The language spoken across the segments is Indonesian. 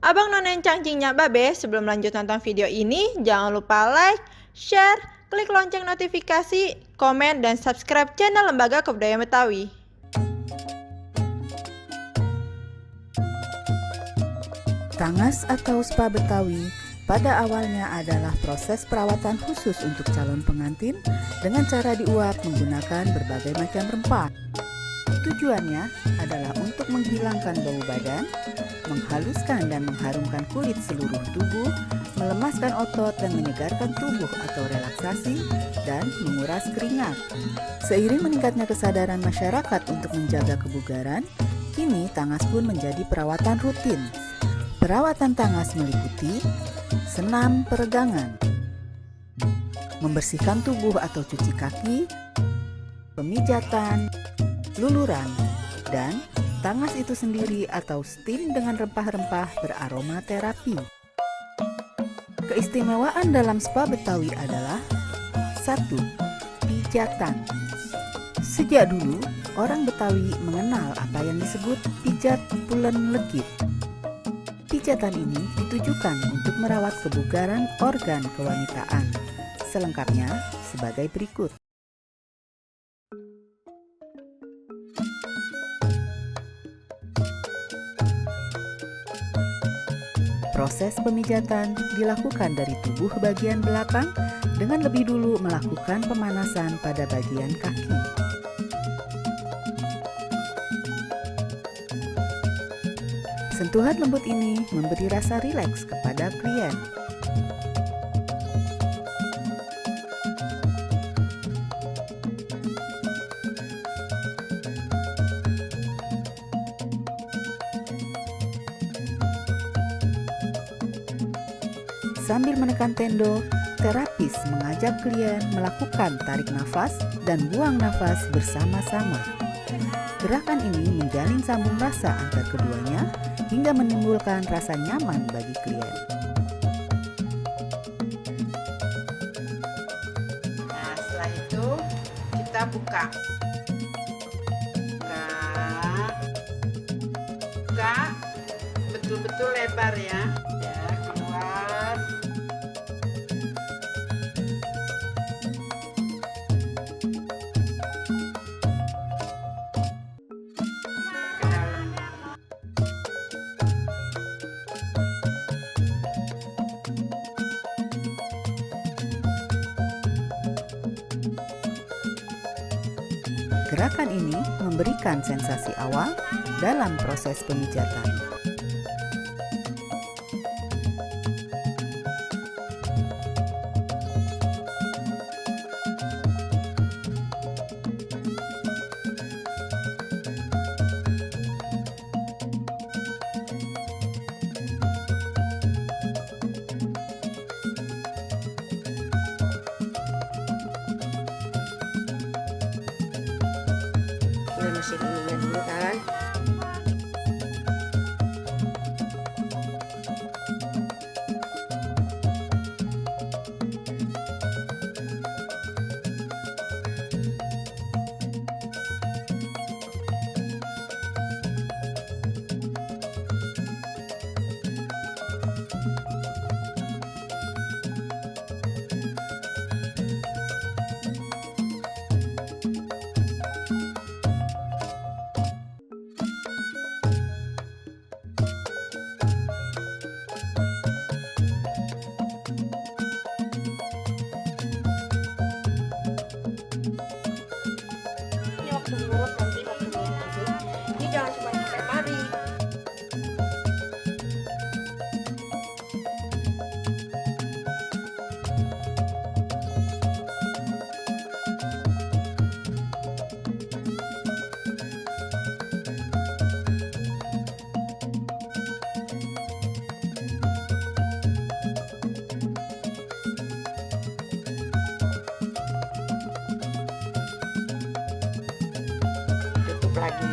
Abang None cangcingnya Babe, sebelum lanjut nonton video ini, jangan lupa like, share, klik lonceng notifikasi, komen, dan subscribe channel Lembaga Kebudayaan Betawi. Tangas atau spa Betawi pada awalnya adalah proses perawatan khusus untuk calon pengantin dengan cara diuap menggunakan berbagai macam rempah. Tujuannya adalah untuk menghilangkan bau badan, menghaluskan dan mengharumkan kulit seluruh tubuh, melemaskan otot dan menyegarkan tubuh atau relaksasi, dan menguras keringat. Seiring meningkatnya kesadaran masyarakat untuk menjaga kebugaran, kini tangas pun menjadi perawatan rutin. Perawatan tangas meliputi senam peregangan, membersihkan tubuh atau cuci kaki, pemijatan, luluran, dan tangas itu sendiri atau steam dengan rempah-rempah beraroma terapi. Keistimewaan dalam spa Betawi adalah 1. Pijatan. Sejak dulu, orang Betawi mengenal apa yang disebut pijat pulen legit. Pijatan ini ditujukan untuk merawat kebugaran organ kewanitaan. Selengkapnya sebagai berikut. Proses pemijatan dilakukan dari tubuh bagian belakang dengan lebih dulu melakukan pemanasan pada bagian kaki. Sentuhan lembut ini memberi rasa rileks kepada klien. Sambil menekan tendo, terapis mengajak klien melakukan tarik nafas dan buang nafas bersama-sama. Gerakan ini menjalin sambung rasa antar keduanya hingga menimbulkan rasa nyaman bagi klien. Nah, setelah itu kita buka. Buka betul-betul lebar ya. Ya, keluar. Ke dalam. Gerakan ini memberikan sensasi awal dalam proses pemijatan. Ini masih ininya dulu kan. Ini waktu ngurus nanti waktunya nanti. Ini jangan cuma sampai mari. Tutup lagi.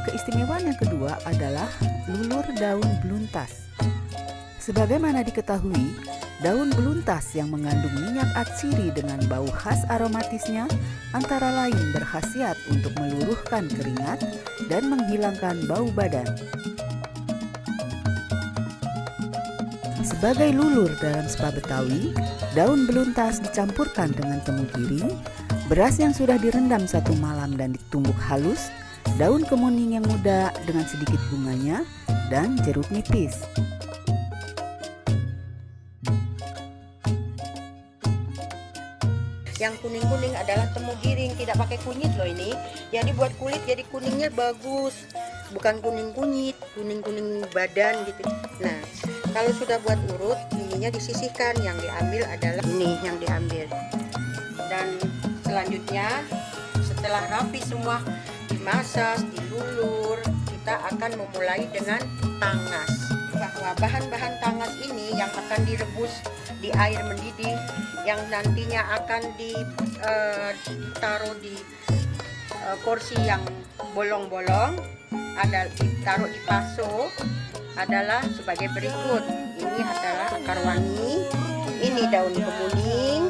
Keistimewaan yang kedua adalah lulur daun beluntas. Sebagaimana diketahui, daun beluntas yang mengandung minyak atsiri dengan bau khas aromatisnya antara lain berkhasiat untuk meluruhkan keringat dan menghilangkan bau badan. Sebagai lulur dalam spa Betawi, daun beluntas dicampurkan dengan temu giring, beras yang sudah direndam 1 malam dan ditumbuk halus, daun kemuning yang muda dengan sedikit bunganya, dan jeruk nipis. Yang kuning-kuning adalah temu giring, tidak pakai kunyit loh ini. Jadi buat kulit jadi kuningnya bagus. Bukan kuning kunyit, kuning-kuning badan gitu. Nah, kalau sudah buat urut, ininya disisihkan. Yang diambil adalah ini yang diambil. Dan selanjutnya setelah rapi semua dimasas, dilulur, kita akan memulai dengan tangas. Bahwa bahan-bahan tangas ini yang akan direbus di air mendidih, yang nantinya akan ditaruh di kursi yang bolong-bolong, ada ditaruh di paso, adalah sebagai berikut. Ini adalah akar wangi, ini daun kemuning,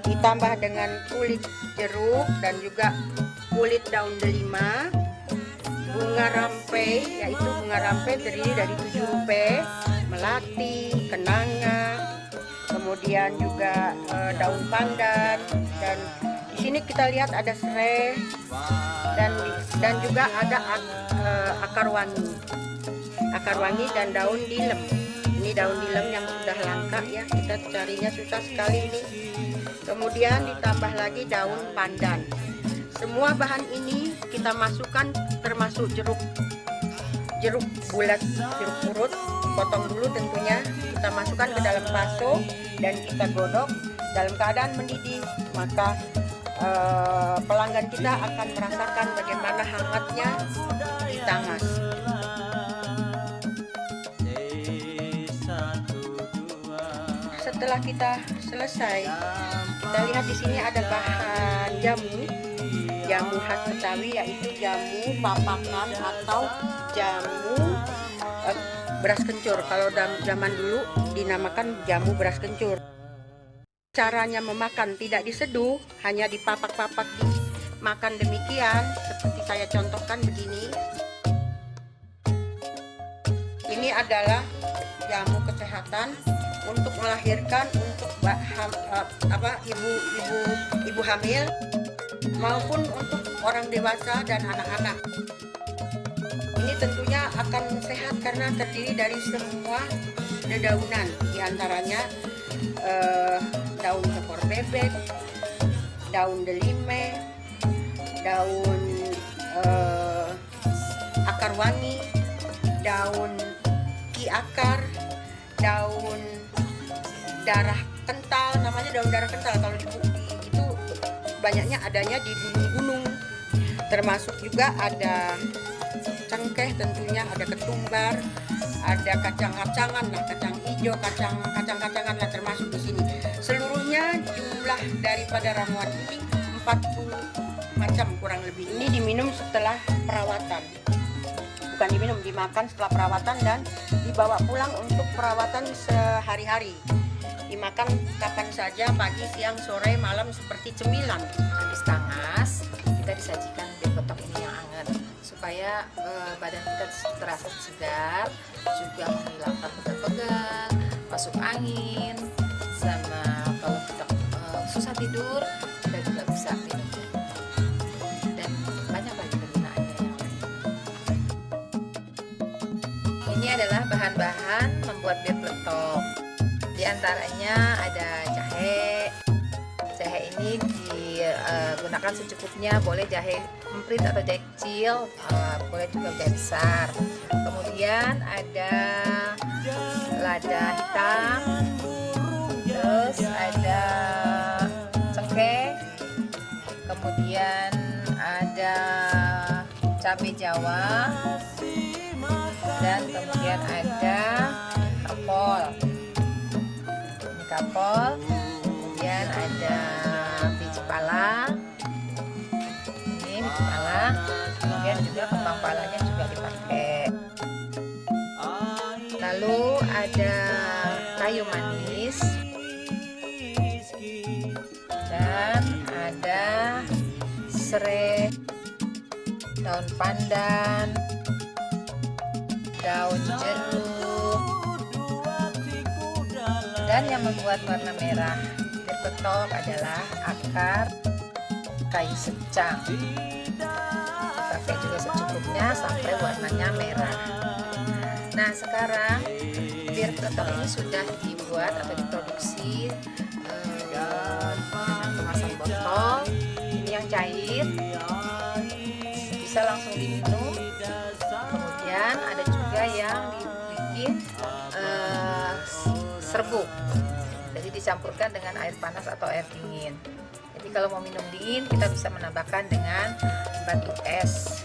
ditambah dengan kulit jeruk dan juga kulit daun delima, bunga rampai, yaitu bunga rampai terdiri dari 7 rupe, melati, kenanga, kemudian juga daun pandan, dan di sini kita lihat ada serai dan juga ada akar wangi dan daun dilem. Ini daun dilem yang sudah langka ya, kita carinya susah sekali ini. Kemudian ditambah lagi daun pandan. Semua bahan ini kita masukkan, termasuk jeruk bulat, jeruk purut, potong dulu tentunya, kita masukkan ke dalam baso dan kita godok dalam keadaan mendidih. Maka pelanggan kita akan merasakan bagaimana hangatnya di tangas. Setelah kita selesai, kita lihat di sini ada bahan jamu khas Betawi, yaitu jamu papakan atau jamu beras kencur. Kalau zaman dulu dinamakan jamu beras kencur. Caranya memakan tidak diseduh, hanya dipapak-papak, dimakan demikian seperti saya contohkan begini. Ini adalah jamu kesehatan untuk melahirkan, untuk ibu hamil maupun untuk orang dewasa dan anak-anak. Ini tentunya akan sehat karena terdiri dari semua dedaunan, diantaranya daun tekor bebek, daun delime, daun akar wangi, daun ki akar, daun darah kental, namanya daun darah kental. Kalau itu banyaknya adanya di gunung-gunung. Termasuk juga ada cengkeh, tentunya ada ketumbar, ada kacang-kacangan, kacang hijau, kacang-kacangan lah termasuk di sini. Seluruhnya jumlah daripada ramuan ini 40 macam kurang lebih. Ini diminum setelah perawatan. Bukan diminum, dimakan setelah perawatan dan dibawa pulang untuk perawatan sehari-hari. Dimakan kapan saja, pagi, siang, sore, malam, seperti cemilan. Habis tangas, kita disajikan bekotok ini yang hangat supaya badan kita terasa segar, juga menghilangkan pegal-pegal, masuk angin, sama kalau kita susah tidur, kita juga bisa minum. Dan banyak lagi penggunaannya yang lain. Ini adalah bahan-bahan membuat bekotok. Di antaranya ada jahe. Jahe ini digunakan tambahkan secukupnya, boleh jahe emprit atau jahe kecil, boleh juga jahe besar. Kemudian ada lada hitam, terus ada cengkeh, kemudian ada cabai Jawa, dan kemudian ada kapol. Ini kapol, kemudian ada biji pala. Ini biji pala, kemudian juga kembang palanya juga dipakai. Lalu ada kayu manis, dan ada serai, daun pandan, daun jeruk, dan yang membuat warna merah bir petok adalah akar kayu secang. Pakai juga secukupnya sampai warnanya merah. Nah, sekarang bir petok ini sudah dibuat atau diproduksi dengan kemasan botol. Ini yang cair, bisa langsung diminum. Kemudian ada juga yang dibikin serbuk, jadi dicampurkan dengan air panas atau air dingin. Jadi kalau mau minum dingin, kita bisa menambahkan dengan batu es.